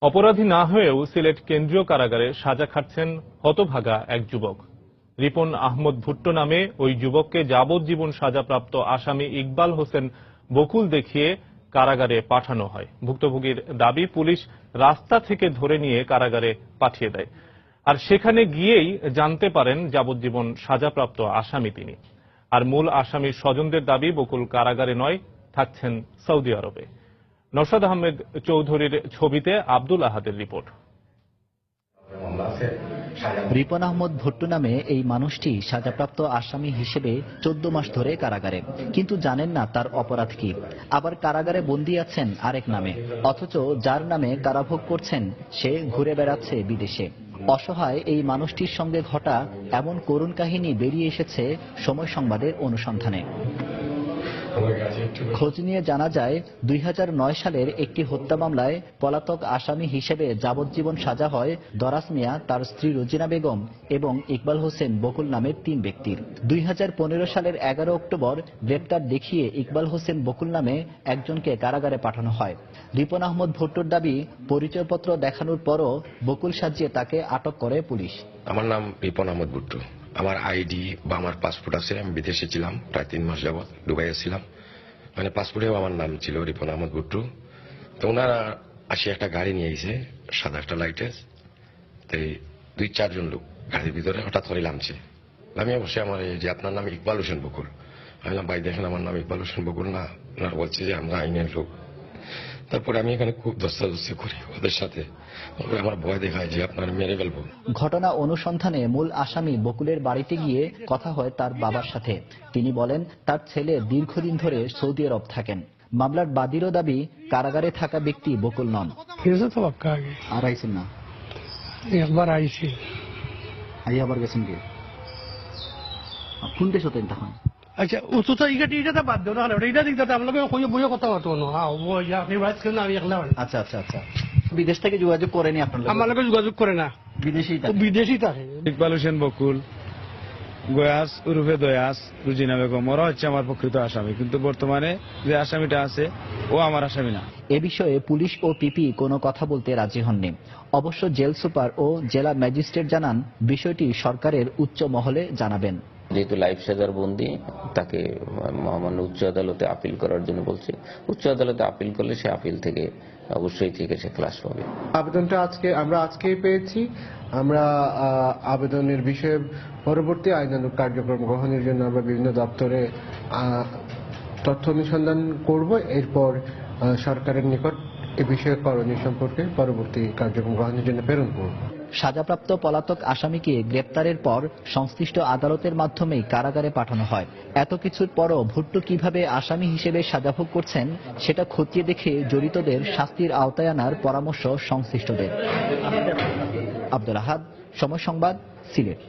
অপরাধী না হয়েও সিলেট কেন্দ্রীয় কারাগারে সাজা খাটছেন হতভাগা এক যুবক। রিপন আহমদ ভুট্টো নামে ওই যুবককে যাবজ্জীবন সাজাপ্রাপ্ত আসামি ইকবাল হোসেন বকুল দেখিয়ে কারাগারে পাঠানো হয়। ভুক্তভোগীর দাবি, পুলিশ রাস্তা থেকে ধরে নিয়ে কারাগারে পাঠিয়ে দেয়, আর সেখানে গিয়েই জানতে পারেন যাবজ্জীবন সাজাপ্রাপ্ত আসামি তিনি। আর মূল আসামির স্বজনদের দাবি, বকুল কারাগারে নয়, থাকছেন সৌদি আরবে। নওশাদ আহমেদ চৌধুরীর ছবিতে আব্দুল আহাদের রিপোর্ট। রিপন আহমদ ভুট্টো নামে এই মানুষটি সাজাপ্রাপ্ত আসামি হিসেবে 14 মাস ধরে কারাগারে, কিন্তু জানেন না তার অপরাধ কি। আবার কারাগারে বন্দী আছেন আরেক নামে, অথচ যার নামে কারাভোগ করছেন সে ঘুরে বেড়াচ্ছে বিদেশে। অসহায় এই মানুষটির সঙ্গে ঘটা এমন করুণ কাহিনী বেরিয়ে এসেছে সময় সংবাদের অনুসন্ধানে। খোঁজ নিয়ে জানা যায়, 2009 সালের একটি হত্যা মামলায় পলাতক আসামি হিসেবে যাবজ্জীবন সাজা হয় দরাস মিয়া, তার স্ত্রী রোজিনা বেগম এবং ইকবাল হোসেন বকুল নামের 3 ব্যক্তির। 2015 সালের 11 অক্টোবর গ্রেপ্তার দেখিয়ে ইকবাল হোসেন বকুল নামে একজনকে কারাগারে পাঠানো হয়। রিপন আহমদ ভুট্টোর দাবি, পরিচয়পত্র দেখানোর পরও বকুল সাজিয়ে তাকে আটক করে পুলিশ। আমার নাম রিপন আহমদ ভুট্টো। আমার আইডি বা আমার পাসপোর্ট আছে। আমি বিদেশে ছিলাম প্রায় 3 মাস যাবৎ, দুবাইয়ে ছিলাম। মানে পাসপোর্টেও আমার নাম ছিল রিপন আহমদ ভুট্টো। তো ওনারা আসি একটা গাড়ি নিয়ে এসে, সাদা একটা লাইটের, তো 2-4 জন লোক গাড়ির ভিতরে হঠাৎ করে নামছে। আমি অবশ্যই আমার যে আপনার নাম ইকবাল হোসেন বকুল, আমি বললাম ভাই দেখেন আমার নাম ইকবাল হোসেন বকুল না। ওনারা বলছে যে আমরা আইনের লোক। তারপরে আমি এখানে খুব দস্তাদস্তি করি ওদের সাথে, তারপরে আমার ভয় দেখায় যে আপনার মেরে ফেলবো। ঘটনা অনুসন্ধানে মূল আসামি বকুলের বাড়িতে গিয়ে কথা হয় তার বাবার সাথে। তিনি বলেন, তার ছেলে দীর্ঘদিন ধরে সৌদি আরব থাকেন। মামলার বাদীরও দাবি, কারাগারে থাকা ব্যক্তি বকুল নন। আর আইছেন না? একবার আইছি, আবার গেছেন কি? কোন দেশ হতেন তখন? আচ্ছা ও তো এটা বাদ দাও না, এটা দিক দাও আপনাকে বইয়ে কথা বলতো না। হ্যাঁ ও আপনি রাইট কেন আমি একলা। আচ্ছা আচ্ছা আচ্ছা, বিদেশ থেকে যোগাযোগ করেনি আপনার? আমার লোকে যোগাযোগ করে না, বিদেশি থাকে। ইকবাল হোসেন বকুল, গয়াস উরুফে দয়াস, রুজিনা বেগম, ওরা হচ্ছে আমার প্রকৃত আসামি, কিন্তু বর্তমানে যে আসামিটা আছে ও আমার আসামি না। এ বিষয়ে পুলিশ ও পিপি কোনো কথা বলতে রাজি হননি। অবশ্য জেল সুপার ও জেলা ম্যাজিস্ট্রেট জানান, বিষয়টি সরকারের উচ্চ মহলে জানাবেন। যেহেতু লাইফ সাজার বন্দী, তাকে মহামান্য উচ্চ আদালতে আপিল করার জন্য বলছে। উচ্চ আদালতে আপিল করলে সে আপিল থেকে অবশ্যই থেকে সে ক্লাস পাবে। আবেদনটা আমরা আজকেই পেয়েছি। আমরা আবেদনের বিষয়ে পরবর্তী আইনানুগ কার্যক্রম গ্রহণের জন্য আমরা বিভিন্ন দপ্তরে তথ্য অনুসন্ধান করব। এরপর সরকারের নিকট এ বিষয়ে করণীয় সম্পর্কে পরবর্তী কার্যক্রম গ্রহণের জন্য প্রেরণ করব। সাজাপ্রাপ্ত পলাতক আসামিকে গ্রেপ্তারের পর সংশ্লিষ্ট আদালতের মাধ্যমেই কারাগারে পাঠানো হয়। এত কিছুর পরও ভুট্টো কিভাবে আসামি হিসেবে সাজাভোগ করছেন সেটা খতিয়ে দেখে জড়িতদের শাস্তির আওতায় আনার পরামর্শ সংশ্লিষ্টদের। আব্দুল আহাদ, সময় সংবাদ, সিলেট।